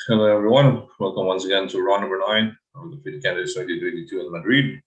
Hello everyone, welcome once again to round number 9 of the FIDE Candidates 2022 in Madrid.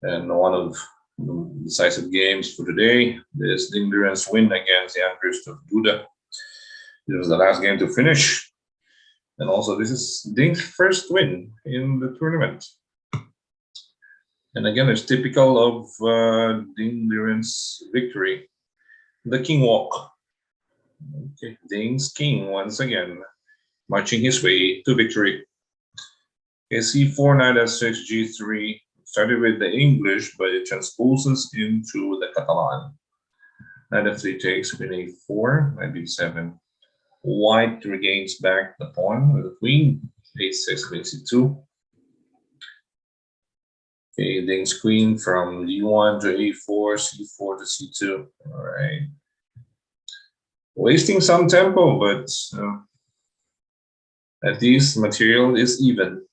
And one of the decisive games for today is Liren's win against the Anchors of Duda. This was the last game to finish. And also this is Ding's first win in the tournament. And again, it's typical of Liren's victory. The king walk. Okay, Ding's king once again, marching his way to victory. Okay, c4, knight f6, g3. Started with the English, but it transposes into the Catalan. Knight f3 takes, queen a4, knight b7. White regains back the pawn with the queen, a6, queen c2. Okay, Ding's queen from d1 to a4, c4 to c2. All right. Wasting some tempo, but at least material is even.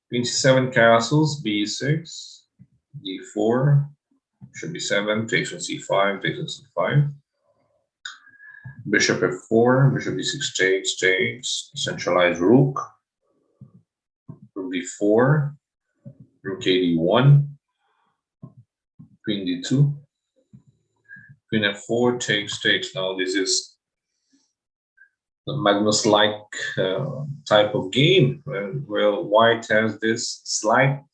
Queen c7 castles, b6, d4, should be 7, takes on c5, takes on c5. Bishop f4, bishop d6 takes, centralized rook. Rook d4, rook ad1, queen d2, queen f4, takes. Now this is the Magnus-like type of game where white has this slight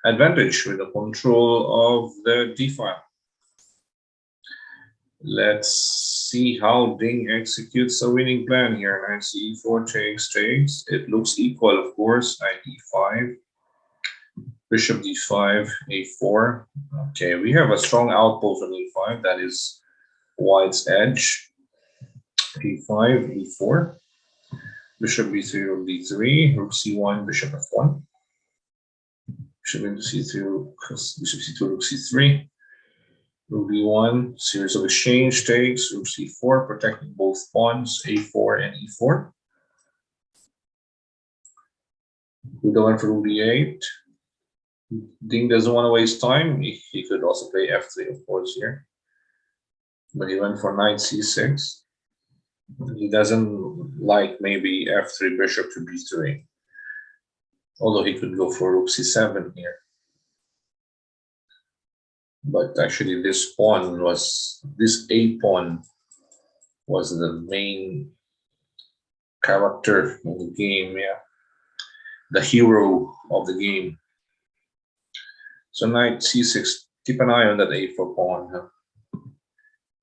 advantage with the control of the d file. Let's see how Ding executes a winning plan here. Knight c4 takes. It looks equal, of course. Knight e5, bishop d5, a4. Okay, we have a strong outpost on e5. That is white's edge. a5, e4, bishop b3, rook d3, rook c1, bishop f1, bishop into c2, bishop c2, rook c3, rook b1, series of exchange takes, rook c4, protecting both pawns, a4 and e4. Duda went for rook d8. Ding doesn't want to waste time. He could also play f3, of course, here, but he went for knight c6. He doesn't like maybe f3 bishop to b3, although he could go for rook c7 here. But actually this a pawn was the main character in the game, yeah, the hero of the game. So knight c6, keep an eye on that a4 pawn.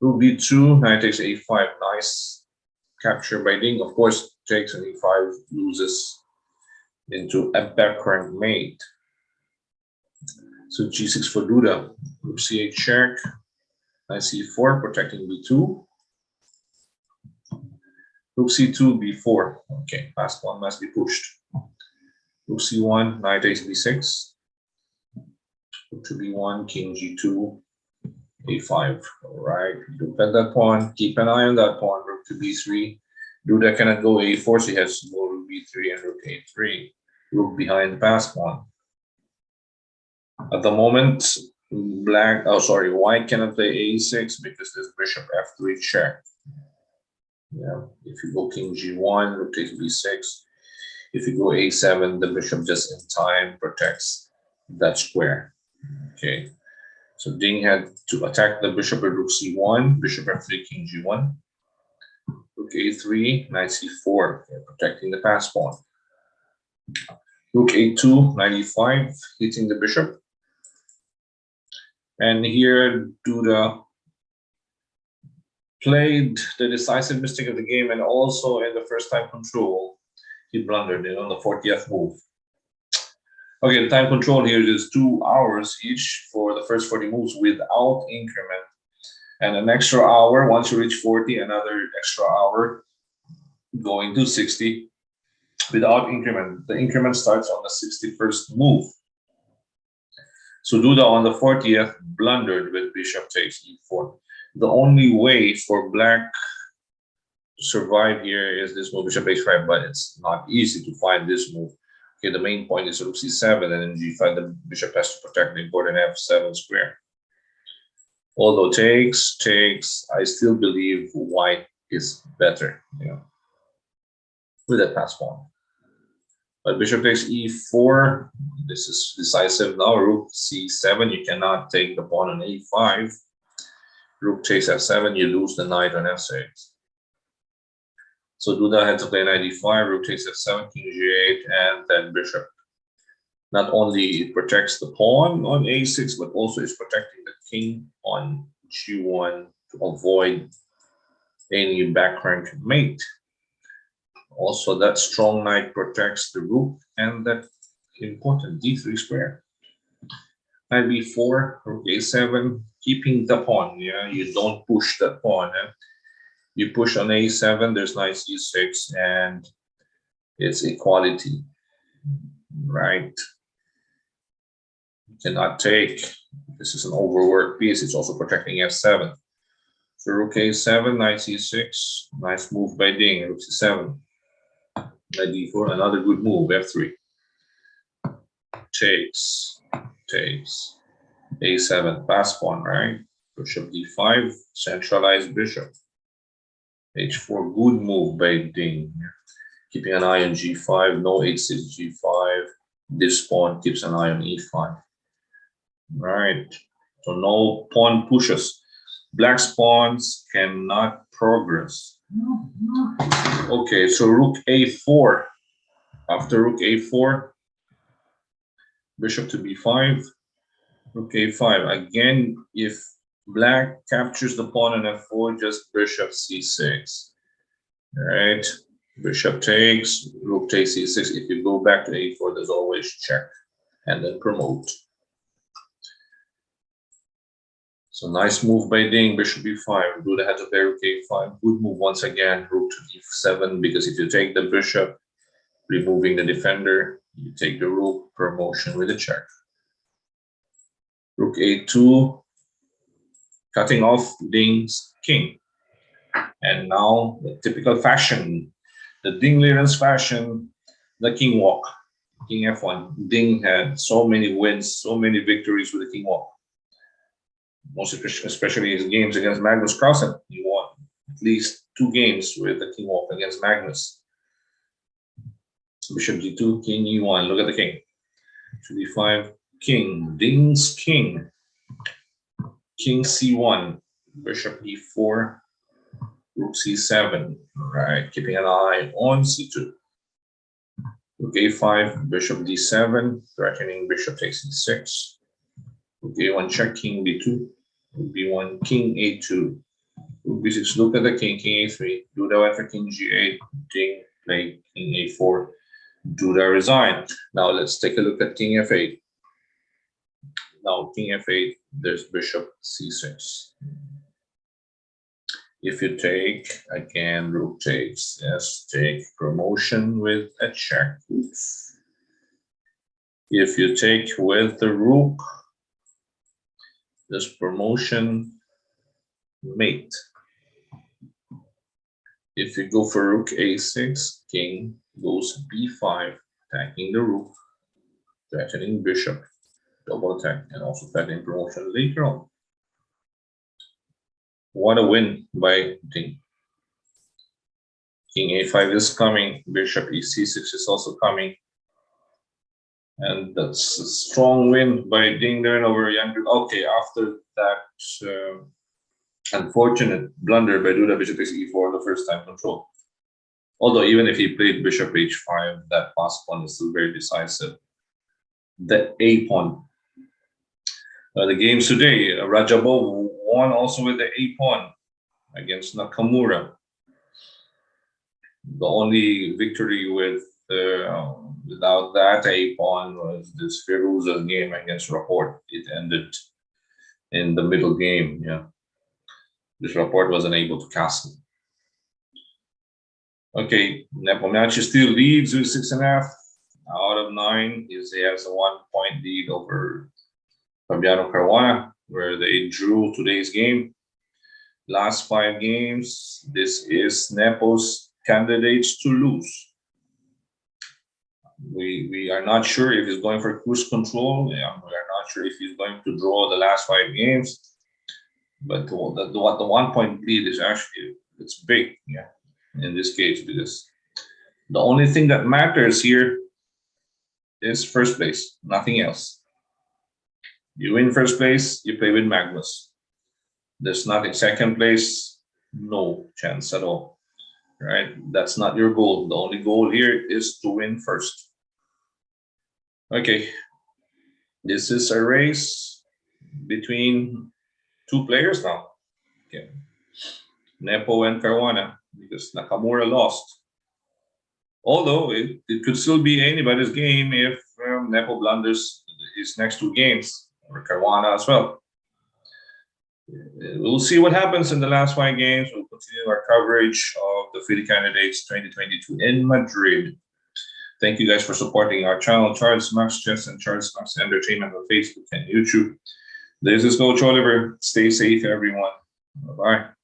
Rook b2, knight takes a5, nice capture by Ding. Of course, takes and e5 loses into a backrunner mate. So g6 for Duda. Rook c8 check. Knight c4 protecting b2. Rook c2 b4. Okay, last one must be pushed. Rook c1, knight takes b6. Rook to b1, king g2, a5. All right, defend that pawn. Keep an eye on that pawn. Rook to b3. Duda cannot go a4, so he has to go rook b3 and rook a3. Rook behind the pass pawn. At the moment, white cannot play a6 because there's bishop f3 check. Yeah, if you go king g1, rook takes b6. If you go a7, the bishop just in time protects that square. Okay. So Ding had to attack the bishop with rook c1, bishop f3, king g1, rook a3, knight c4, protecting the pass pawn. Rook a2, knight e5, hitting the bishop. And here Duda played the decisive mistake of the game, and also in the first time control, he blundered it on the 40th move. Okay, the time control here is 2 hours each for the first 40 moves without increment. And an extra hour, once you reach 40, another extra hour going to 60 without increment. The increment starts on the 61st move. So Duda on the 40th blundered with bishop takes e4. The only way for black to survive here is this move, bishop h5, but it's not easy to find this move. Okay, the main point is rook c7, and then g5, the bishop has to protect the important f7 square. Although takes, I still believe white is better. You know, with a pass pawn. But bishop takes e4. This is decisive now. Rook c7. You cannot take the pawn on a5. Rook takes f7. You lose the knight on f6. So Duda had to play knight e5. Rook takes f7, king g8, and then bishop. Not only it protects the pawn on a6, but also it's protecting the king on g1 to avoid any back rank mate. Also, that strong knight protects the rook and that important d3 square. Knight b4, rook a7, keeping the pawn. Yeah, you don't push the pawn. You push on a7, there's knight c6, and it's equality, right? You cannot take. This is an overworked piece. It's also protecting f7. So rook a7, knight c6, nice move by Ding. Rook c7. Knight d4, another good move, f3. Takes, a7, pass pawn, right? Bishop d5, centralized bishop. h4, good move by Ding. Keeping an eye on g5, no h6, g5. This pawn keeps an eye on e5. Right, so no pawn pushes. Black's pawns cannot progress. Okay, so rook a4. After rook a4, bishop to b5, rook a5. Again, if black captures the pawn on f4, just bishop c6. All right, bishop takes, rook takes c6. If you go back to a4, there's always check and then promote. So nice move by Ding, bishop b5. Duda had to play rook a5. Good move once again, rook to d7, because if you take the bishop, removing the defender, you take the rook, promotion with a check. Rook a2, cutting off Ding's king. And now the typical fashion, the Ding Liren's fashion, the king walk, king f1. Ding had so many wins, so many victories with the king walk. Most especially his games against Magnus Carlsen. He won at least 2 games with the king walk against Magnus. Bishop g2, king e1. Look at the king. Bishop d5, king. Ding's king. King c1. Bishop e4. Rook c7. Right, keeping an eye on c2. Rook a5. Bishop d7. Threatening bishop takes e6. Rook a1 check. King b2. Rook b1, king a2. Rook b6, look at the king, king a3. Duda went for king g8, Ding played king a4. Duda resigned. Now let's take a look at king f8. Now king f8, there's bishop c6. If you take, again, rook takes, yes, take promotion with a check. Oops. If you take with the rook, this promotion mate. If you go for rook a6, king goes b5, attacking the rook, threatening bishop, double attack, and also threatening promotion later on. What a win by Ding. King a5 is coming, bishop e6 is also coming. And that's a strong win by Ding Liren over Yang. Okay, after that unfortunate blunder by Duda, bishop takes e4, the first time control. Although even if he played bishop h5, that pass pawn is still very decisive. The a pawn. The games today, Rajabov won also with the a pawn against Nakamura. The only victory with without that a pawn was this Firuza's game against Rapport. It ended in the middle game. Yeah, this Rapport wasn't able to castle. Okay, Nepomniachtchi still leads with 6.5 out of 9. He has a 1-point lead over Fabiano Caruana, where they drew today's game. Last 5 games, this is Nepo's candidates to lose. We are not sure if he's going for cruise control. Yeah, we are not sure if he's going to draw the last 5 games. But the 1-point lead is actually, it's big, yeah, in this case, because The only thing that matters here is first place, nothing else. You win first place, you play with Magnus. There's nothing second place, no chance at all. Right? That's not your goal. The only goal here is to win first. Okay. This is a race between two players now. Okay. Nepo and Caruana, because Nakamura lost. Although it could still be anybody's game if Nepo blunders his next two games, or Caruana as well. We'll see what happens in the last 5 games. We'll continue our coverage of the FIDE Candidates 2022 in Madrid. Thank you guys for supporting our channel, Charles Max Chess and Charles Max Entertainment on Facebook and YouTube. This is Coach Oliver. Stay safe, everyone. Bye-bye.